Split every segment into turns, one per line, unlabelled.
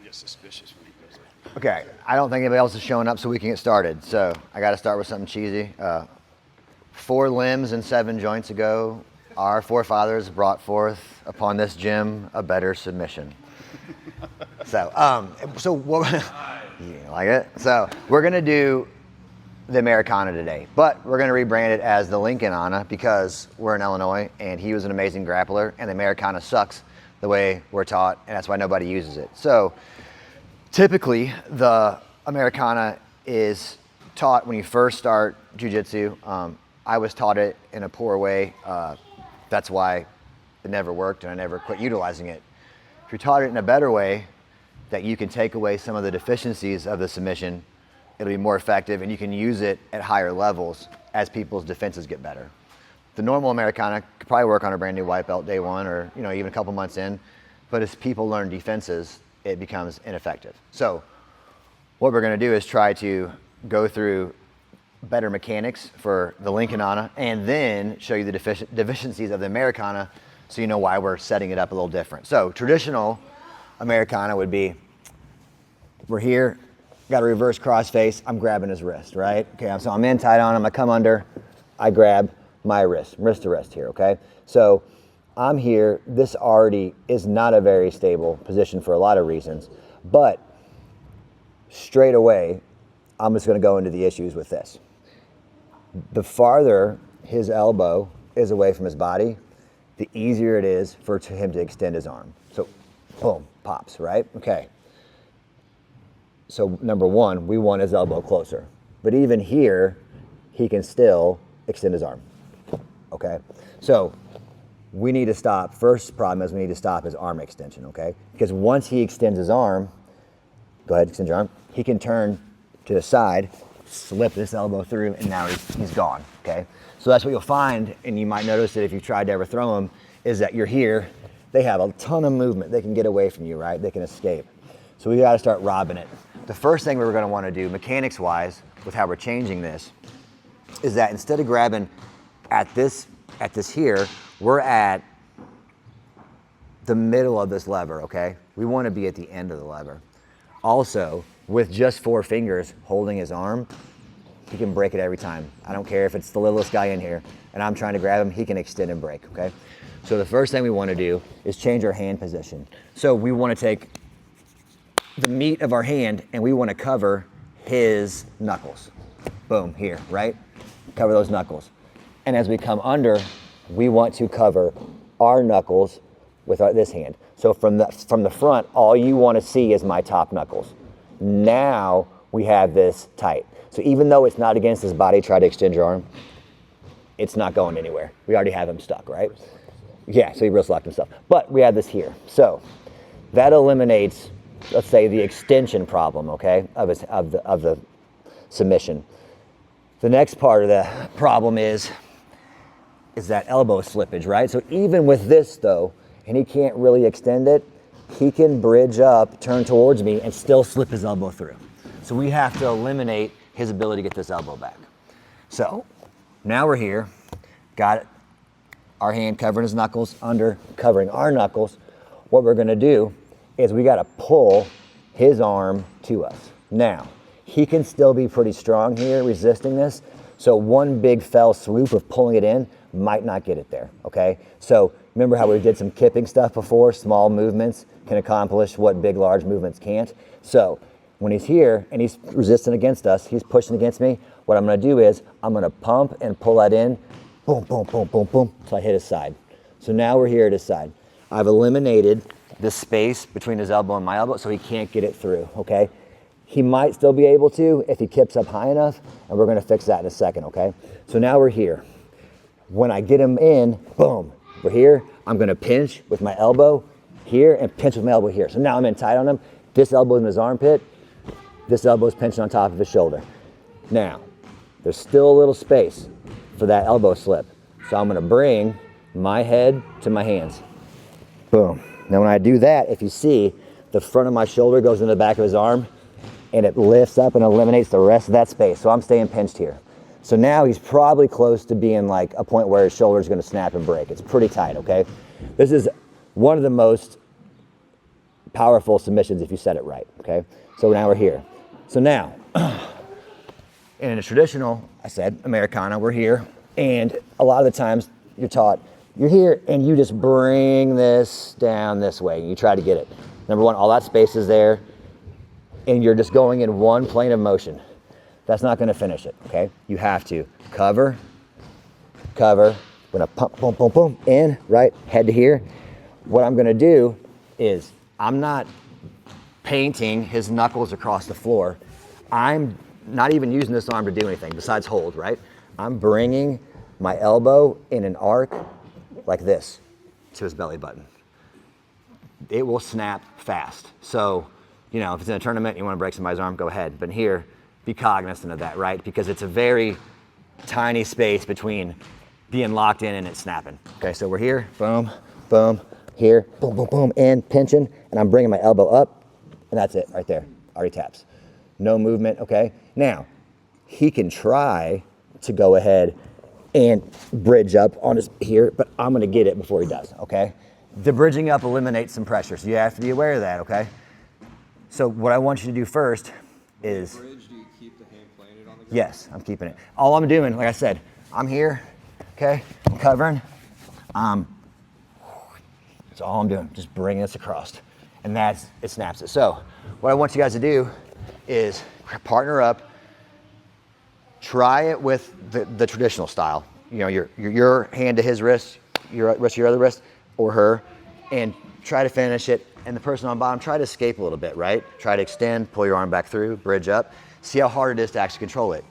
get suspicious when he goes like.
Okay, I don't think anybody else is showing up, so we can get started. So I got to start with something cheesy. 4 limbs and 7 joints ago, our forefathers brought forth upon this gym a better submission. So what? You like it? So we're gonna do the Americana today, but we're gonna rebrand it as the Lincoln Ana because we're in Illinois and he was an amazing grappler, and the Americana sucks the way we're taught, and that's why nobody uses it. So typically, the Americana is taught when you first start jiu-jitsu. I was taught it in a poor way. That's why it never worked, and I never quit utilizing it. If you're taught it in a better way, that you can take away some of the deficiencies of the submission, it'll be more effective, and you can use it at higher levels as people's defenses get better. The normal Americana could probably work on a brand new white belt day one, or even a couple months in, but as people learn defenses, it becomes ineffective. So what we're gonna do is try to go through better mechanics for the Lincoln Ana and then show you the deficiencies of the Americana so you know why we're setting it up a little different. So traditional Americana would be, we're here, got a reverse cross face, I'm grabbing his wrist, right? Okay, so I'm in tight on him, I come under, I grab my wrist to wrist here, okay? So I'm here, this already is not a very stable position for a lot of reasons, but straight away, I'm just gonna go into the issues with this. The farther his elbow is away from his body, the easier it is for him to extend his arm. So, boom, pops, right? Okay. So number one, we want his elbow closer. But even here, he can still extend his arm, okay? So we need to stop, first problem is we need to stop his arm extension, okay? Because once he extends his arm, go ahead, extend your arm, he can turn to the side, slip this elbow through, and now he's gone, okay? So that's what you'll find, and you might notice that if you've tried to ever throw them, is that you're here, they have a ton of movement, they can get away from you, right? They can escape. So we gotta start robbing it. The first thing we're gonna wanna do, mechanics-wise, with how we're changing this, is that instead of grabbing at this here, we're at the middle of this lever, okay? We wanna be at the end of the lever. Also, with just 4 fingers holding his arm, he can break it every time. I don't care if it's the littlest guy in here and I'm trying to grab him, he can extend and break, okay? So the first thing we wanna do is change our hand position. So we wanna take the meat of our hand and we wanna cover his knuckles. Boom, here, right? Cover those knuckles. And as we come under, we want to cover our knuckles with this hand. So from the front, all you wanna see is my top knuckles. Now we have this tight. So even though it's not against his body, try to extend your arm, it's not going anywhere. We already have him stuck, right? Yeah, so he wrist locked himself. But we have this here. So that eliminates, let's say, the extension problem, okay, of the submission. The next part of the problem is that elbow slippage, right? So even with this though, and he can't really extend it, he can bridge up, turn towards me, and still slip his elbow through. So we have to eliminate his ability to get this elbow back. So now we're here, got our hand covering his knuckles, under covering our knuckles. What we're gonna do is we gotta pull his arm to us. Now, he can still be pretty strong here resisting this, so one big fell swoop of pulling it in might not get it there, okay? So remember how we did some kipping stuff before? Small movements can accomplish what big, large movements can't. So when he's here and he's resisting against us, he's pushing against me, what I'm gonna do is I'm gonna pump and pull that in, boom, boom, boom, boom, boom, till I hit his side. So now we're here at his side. I've eliminated the space between his elbow and my elbow so he can't get it through, okay? He might still be able to if he kips up high enough, and we're gonna fix that in a second, okay? So now we're here. When I get him in, boom, we're here. I'm gonna pinch with my elbow here and pinch with my elbow here. So now I'm in tight on him. This elbow's in his armpit. This elbow's pinching on top of his shoulder. Now, there's still a little space for that elbow slip. So I'm gonna bring my head to my hands. Boom. Now when I do that, if you see, the front of my shoulder goes in the back of his arm and it lifts up and eliminates the rest of that space. So I'm staying pinched here. So now he's probably close to being like a point where his shoulder is gonna snap and break. It's pretty tight, okay? This is one of the most powerful submissions if you set it right, okay? So now we're here. So now, in a traditional, I said, Americana, we're here. And a lot of the times you're taught, you're here and you just bring this down this way. You try to get it. Number one, all that space is there and you're just going in one plane of motion. That's not gonna finish it, okay? You have to cover, we're gonna pump, boom, boom, boom, in, right, head to here. What I'm gonna do is, I'm not painting his knuckles across the floor. I'm not even using this arm to do anything besides hold, right? I'm bringing my elbow in an arc like this to his belly button. It will snap fast. So, you know, if it's in a tournament and you want to break somebody's arm, go ahead. But here, be cognizant of that, right? Because it's a very tiny space between being locked in and it snapping. Okay, so we're here, boom, boom, here, boom, boom, boom, in, pinching, and I'm bringing my elbow up, and that's it right there, already taps. No movement, okay? Now, he can try to go ahead and bridge up on his here, but I'm gonna get it before he does, okay? The bridging up eliminates some pressure, so you have to be aware of that, okay? So what I want you to do first is...
Bridge, do you keep the hand planted on the ground?
Yes, I'm keeping it. All I'm doing, like I said, I'm here, okay? I'm covering. That's all I'm doing, just bringing this across. And it snaps it. So what I want you guys to do is partner up, try it with the traditional style. You know, your hand to his wrist, your wrist to your other wrist, or her, and try to finish it. And the person on bottom, try to escape a little bit, right? Try to extend, pull your arm back through, bridge up. See how hard it is to actually control it.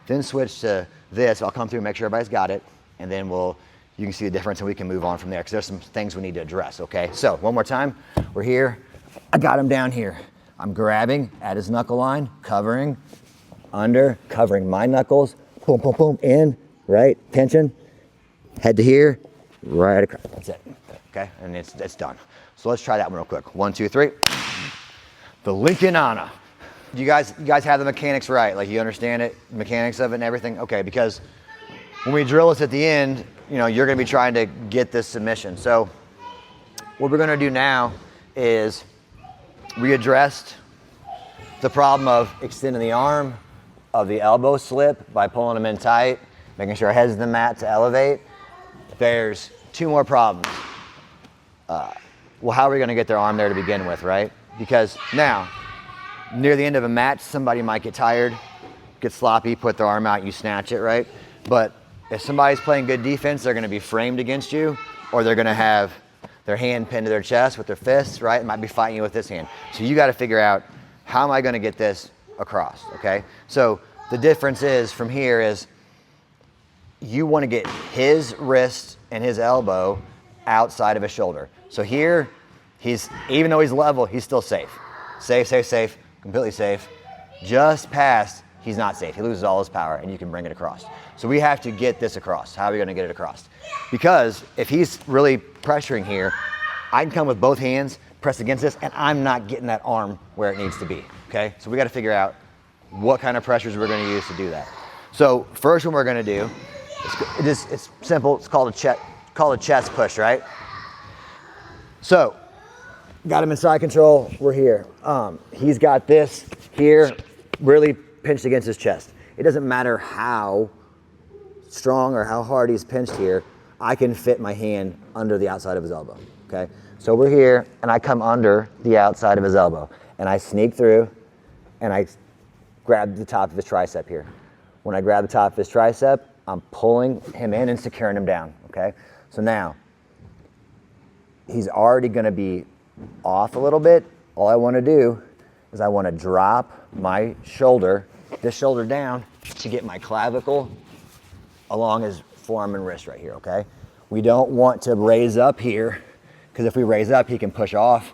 Then switch to this. I'll come through and make sure everybody's got it. And then you can see the difference and we can move on from there because there's some things we need to address, okay? So one more time, we're here. I got him down here. I'm grabbing at his knuckle line, covering, under, covering my knuckles, boom, boom, boom, in, right, pinching, head to here, right across, that's it, okay? And it's done. So let's try that one real quick. 1, 2, 3. The Lincoln Anna. You guys have the mechanics right, like you understand it, mechanics of it and everything? Okay, because when we drill this at the end, you know, you're gonna be trying to get this submission. So what we're gonna do now is we addressed the problem of extending the arm, of the elbow slip by pulling them in tight, making sure our head's in the mat to elevate. There's 2 more problems. Well, how are we gonna get their arm there to begin with, right? Because now, near the end of a match, somebody might get tired, get sloppy, put their arm out, you snatch it, right? But if somebody's playing good defense, they're gonna be framed against you, or they're gonna have their hand pinned to their chest with their fists, right? It might be fighting you with this hand. So you gotta figure out, how am I gonna get this across, okay? So the difference is, from here is, you wanna get his wrist and his elbow outside of his shoulder. So here, even though he's level, he's still safe. Safe, safe, safe, completely safe. Just past, he's not safe. He loses all his power and you can bring it across. So we have to get this across. How are we gonna get it across? Because if he's really pressuring here, I can come with both hands, press against this, and I'm not getting that arm where it needs to be, okay? So we gotta figure out what kind of pressures we're gonna use to do that. So first one we're gonna do, it's simple, it's called a chest push, right? So, got him in side control, we're here. He's got this here, really pinched against his chest. It doesn't matter how strong or how hard he's pinched here, I can fit my hand under the outside of his elbow, okay? So we're here, and I come under the outside of his elbow, and I sneak through, and I grab the top of his tricep here. When I grab the top of his tricep, I'm pulling him in and securing him down, okay? So now, he's already gonna be off a little bit. All I wanna do is I wanna drop my shoulder, this shoulder down, to get my clavicle along his forearm and wrist right here, okay? We don't want to raise up here, because if we raise up, he can push off,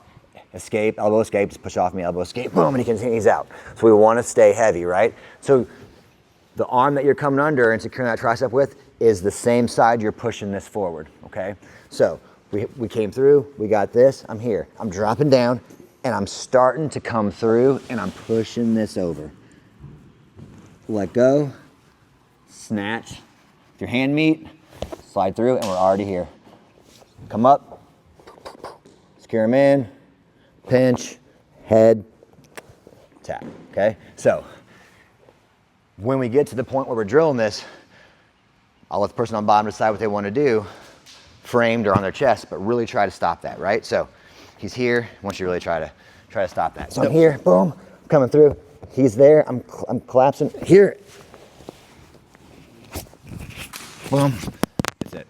escape, elbow escape, just push off me, elbow escape, boom, and he's out. So we wanna stay heavy, right? So the arm that you're coming under and securing that tricep with is the same side you're pushing this forward, okay? So we came through, we got this, I'm here. I'm dropping down, and I'm starting to come through, and I'm pushing this over. Let go, snatch. If your hand meet, slide through, and we're already here. Come up, secure him in, pinch, head, tap, okay? So when we get to the point where we're drilling this, I'll let the person on the bottom decide what they want to do, framed or on their chest, but really try to stop that, right? So he's here, I want you to really try to stop that. So I'm here, boom, coming through. He's there, I'm collapsing, here. Boom, that's it.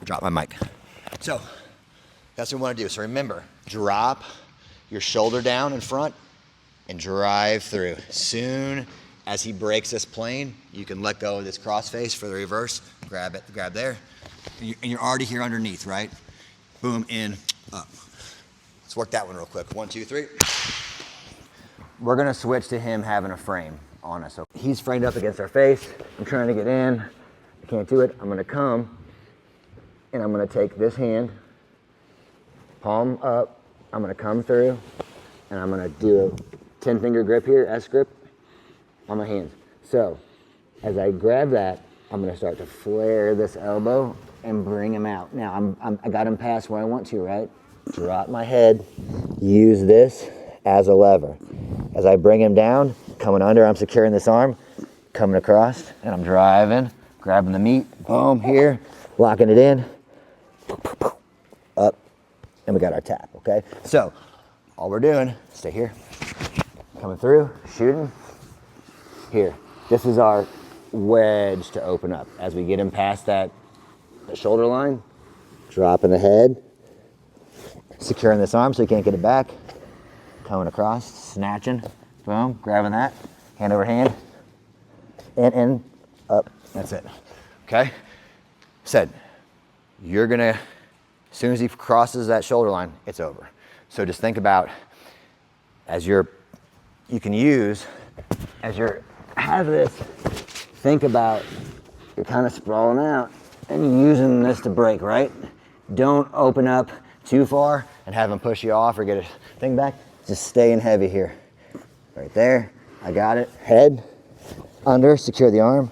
Drop my mic. So that's what we want to do. So remember, drop your shoulder down in front and drive through. Soon as he breaks this plane, you can let go of this cross face for the reverse. Grab it, grab there. And you're already here underneath, right? Boom, in, up. Let's work that one real quick. 1, 2, 3. We're gonna switch to him having a frame on us. So he's framed up against our face. I'm trying to get in. I can't do it. I'm gonna come and I'm gonna take this hand, palm up. I'm gonna come through and I'm gonna do a 10-finger grip here, S grip on my hands. So as I grab that, I'm gonna start to flare this elbow and bring him out. Now I got him past where I want to, right? Drop my head, use this as a lever. As I bring him down, coming under, I'm securing this arm, coming across, and I'm driving, grabbing the meat, boom, here, locking it in, up, and we got our tap, okay? So all we're doing, stay here, coming through, shooting, here. This is our wedge to open up. As we get him past the shoulder line, dropping the head, securing this arm so he can't get it back, coming across, snatching, boom, grabbing that, hand over hand, and up, that's it, okay? Said, you're gonna, as soon as he crosses that shoulder line, it's over. So just think about, you can use, as you're, have this, think about, you're kind of sprawling out, and you're using this to break, right? Don't open up too far and have him push you off or get a thing back. Just staying heavy here. Right there, I got it. Head, under, secure the arm,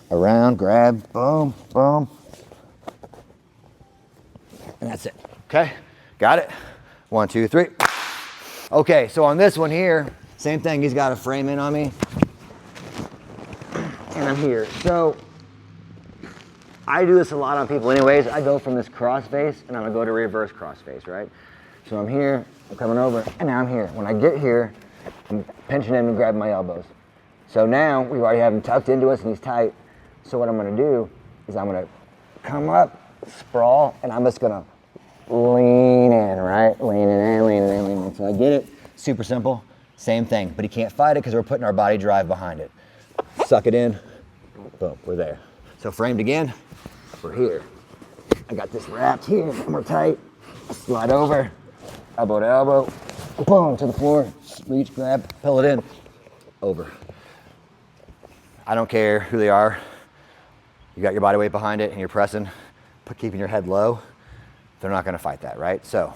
around, grab, boom, boom. And that's it, okay? Got it? 1, 2, 3. Okay, so on this one here, same thing, he's got a frame in on me. And I'm here. So I do this a lot on people anyways. I go from this cross face and I'm gonna go to reverse cross face, right? So I'm here, I'm coming over, and now I'm here. When I get here, I'm pinching him and grabbing my elbows. So now we already have him tucked into us and he's tight. So what I'm gonna do is I'm gonna come up, sprawl, and I'm just gonna lean in, right? Leaning in, leaning in, leaning in. So I get it, super simple, same thing. But he can't fight it because we're putting our body drive behind it. Suck it in, boom, we're there. So framed again, we're here. I got this wrapped here, and we're tight. Slide over, elbow to elbow, boom, to the floor, reach, grab, pull it in, over. I don't care who they are. You got your body weight behind it and you're pressing, keeping your head low. They're not gonna fight that, right? So,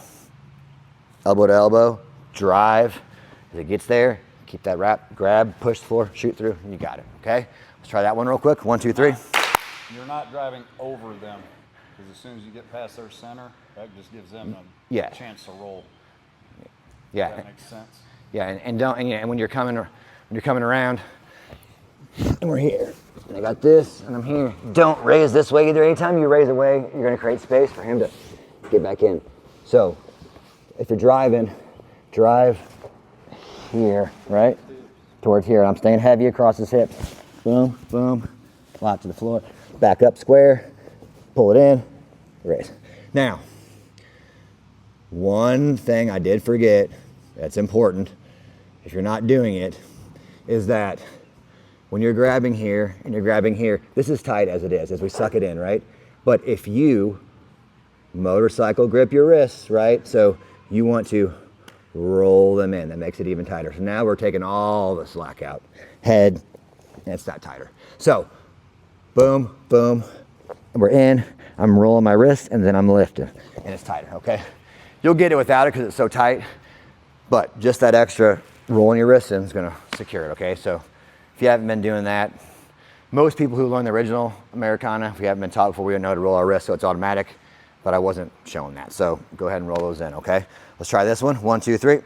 elbow to elbow, drive. As it gets there, keep that wrap, grab, push the floor, shoot through, and you got it, okay? Let's try that one real quick. 1, 2, 3.
You're not driving over them, because as soon as you get past their center, that just gives them a chance to roll.
Yeah.
That makes sense.
Yeah, and when you're coming around, and we're here, and I got this, and I'm here. Don't raise this way either. Anytime you raise away, you're gonna create space for him to get back in. So, if you're driving, drive here, right? Towards here. I'm staying heavy across his hips. Boom, boom, lock to the floor. Back up square, pull it in, raise. Now, one thing I did forget that's important, if you're not doing it, is that when you're grabbing here and you're grabbing here, this is tight as it is, as we suck it in, right? But if you motorcycle grip your wrists, right? So you want to roll them in. That makes it even tighter. So now we're taking all the slack out. Head, and it's that tighter. So, boom, boom, we're in. I'm rolling my wrist and then I'm lifting, and it's tighter, okay? You'll get it without it because it's so tight, but just that extra rolling your wrist in is gonna secure it, okay? So if you haven't been doing that, most people who learn the original Americana, if we haven't been taught before, we don't know how to roll our wrist, so it's automatic, but I wasn't showing that. So go ahead and roll those in, okay? Let's try this one. 1, 2, 3.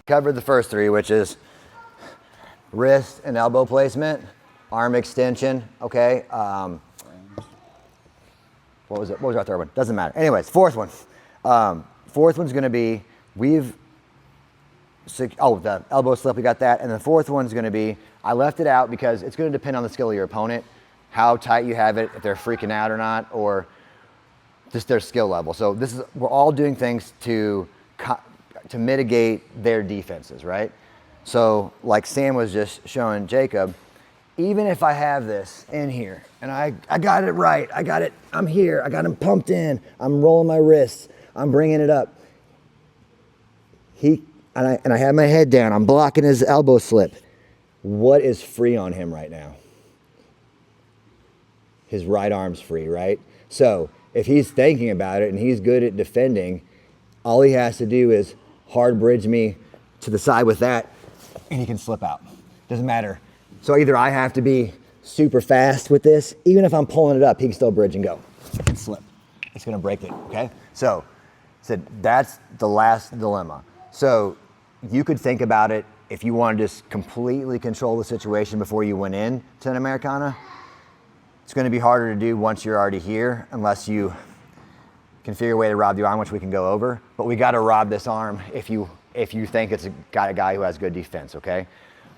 Covered the first 3, which is wrist and elbow placement, arm extension, okay? What was it? What was our third one? Doesn't matter. Anyways, fourth one. Fourth one's gonna be, the elbow slip, we got that. And the fourth one's gonna be, I left it out because it's gonna depend on the skill of your opponent, how tight you have it, if they're freaking out or not, or just their skill level. So we're all doing things to mitigate their defenses, right? So like Sam was just showing Jacob, even if I have this in here and I got it right, I got it, I'm here, I got him pumped in, I'm rolling my wrists, I'm bringing it up. I have my head down, I'm blocking his elbow slip. What is free on him right now? His right arm's free, right? So if he's thinking about it and he's good at defending, all he has to do is hard bridge me to the side with that and he can slip out. Doesn't matter. So either I have to be super fast with this, even if I'm pulling it up, he can still bridge and go and slip. It's gonna break it, okay? So that's the last dilemma. So you could think about it if you want to just completely control the situation before you went in to an Americana. It's gonna be harder to do once you're already here unless you can figure a way to rob the arm, which we can go over. But we gotta rob this arm if you think it's got a guy who has good defense, okay?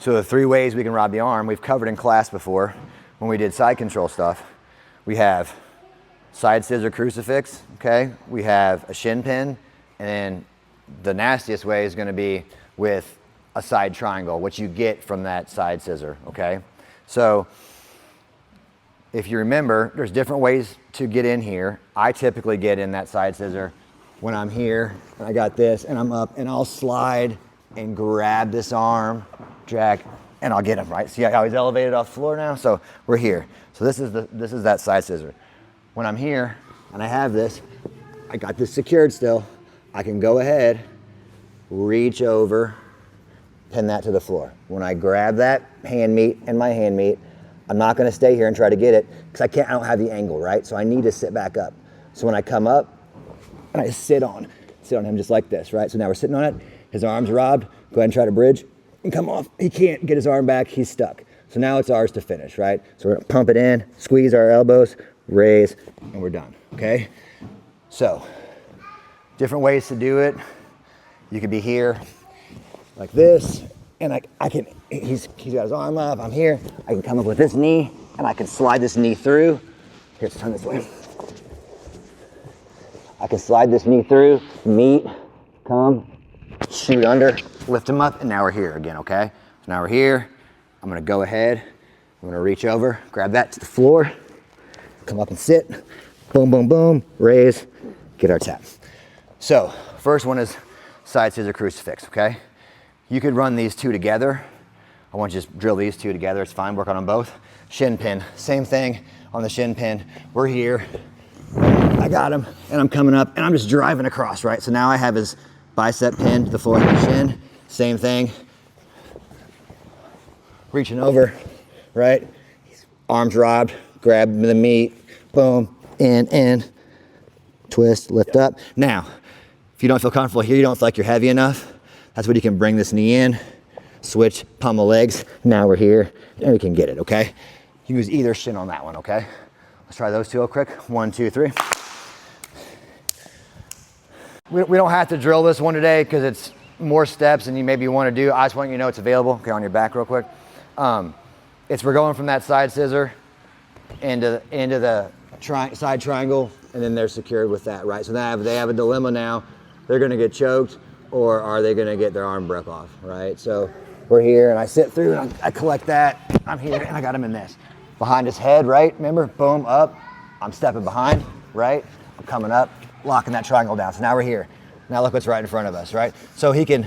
So the 3 ways we can rob the arm, we've covered in class before when we did side control stuff. We have side scissor crucifix, okay? We have a shin pin, and then the nastiest way is gonna be with a side triangle, which you get from that side scissor, okay? So if you remember, there's different ways to get in here. I typically get in that side scissor when I'm here, and I got this, and I'm up, and I'll slide and grab this arm, drag, and I'll get him, right? See how he's elevated off the floor now? So we're here. So this is that side scissor. When I'm here, and I have this, I got this secured still, I can go ahead, reach over, pin that to the floor. When I grab that hand meat and my hand meat, I'm not gonna stay here and try to get it, because I don't have the angle, right? So I need to sit back up. So when I come up, and I sit on him just like this, right? So now we're sitting on it, his arm's robbed, go ahead and try to bridge and come off. He can't get his arm back, he's stuck. So now it's ours to finish, right? So we're gonna pump it in, squeeze our elbows, raise, and we're done, okay? So, different ways to do it. You could be here like this, and he's got his arm up, I'm here. I can come up with this knee, and I can slide this knee through. Here, let's turn this way. I can slide this knee through, meet, come, shoot under, lift him up, and now we're here again, okay? So now we're here. I'm gonna go ahead, I'm gonna reach over, grab that to the floor, come up and sit, boom, boom, boom, raise, get our tap. So, first one is side scissor crucifix, okay? You could run these 2 together. I want you to just drill these 2 together, it's fine, work on them both. Shin pin, same thing on the shin pin. We're here, I got him, and I'm coming up, and I'm just driving across, right? So now I have his bicep pinned to the floor of the shin, same thing. Reaching over, right? Arms robbed, grab the meat, boom, in, twist, lift up. Now, if you don't feel comfortable here, you don't feel like you're heavy enough, that's when you can bring this knee in, switch, pummel legs. Now we're here, and we can get it, okay? You can use either shin on that one, okay? Let's try those 2 real quick. 1, 2, 3. We don't have to drill this one today because it's more steps than you maybe want to do. I just want you to know it's available. Okay, on your back real quick. We're going from that side scissor into the side triangle, and then they're secured with that, right? So now they have a dilemma now. They're gonna get choked, or are they gonna get their arm broke off, right? So we're here, and I sit through, and I collect that. I'm here, and I got him in this. Behind his head, right? Remember, boom, up. I'm stepping behind, right? I'm coming up, locking that triangle down. So now we're here. Now look what's right in front of us, right? So he can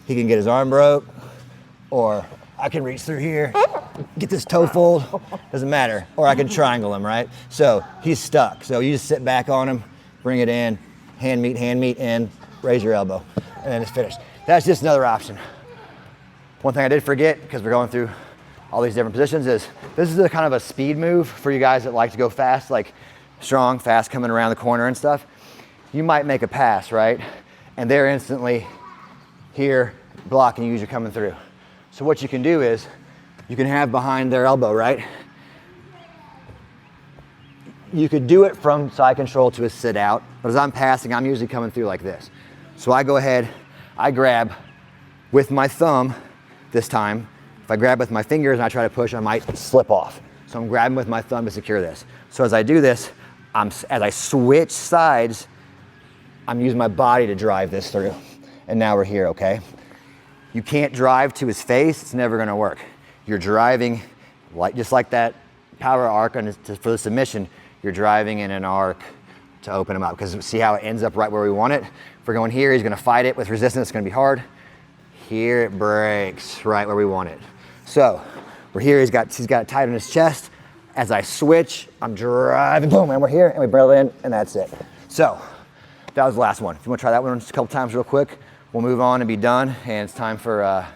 get his arm broke, or I can reach through here, get this toe fold, doesn't matter. Or I can triangle him, right? So he's stuck. So you just sit back on him, bring it in, hand meet in, raise your elbow, and then it's finished. That's just another option. One thing I did forget, because we're going through all these different positions, is this is a kind of a speed move for you guys that like to go fast, like strong, fast, coming around the corner and stuff. you might make a pass, right? And they're instantly here blocking you as you're coming through. So what you can do is, you can have behind their elbow, right? You could do it from side control to a sit out, but as I'm passing, I'm usually coming through like this. So I go ahead, I grab with my thumb this time. If I grab with my fingers and I try to push, I might slip off. So I'm grabbing with my thumb to secure this. So as I do this, as I switch sides, I'm using my body to drive this through. And now we're here, okay? You can't drive to his face, it's never gonna work. You're driving, just like that power arc for the submission, you're driving in an arc to open him up, because see how it ends up right where we want it? If we're going here, he's gonna fight it with resistance, it's gonna be hard. Here it breaks right where we want it. So we're here, he's got it tight on his chest. As I switch, I'm driving, boom, and we're here, and we barrel in, and that's it. So that was the last one. If you wanna try that one just a couple times real quick, we'll move on and be done, and it's time for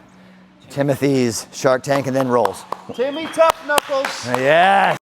Timothy's Shark Tank and then rolls.
Timmy Tough Knuckles.
Yes.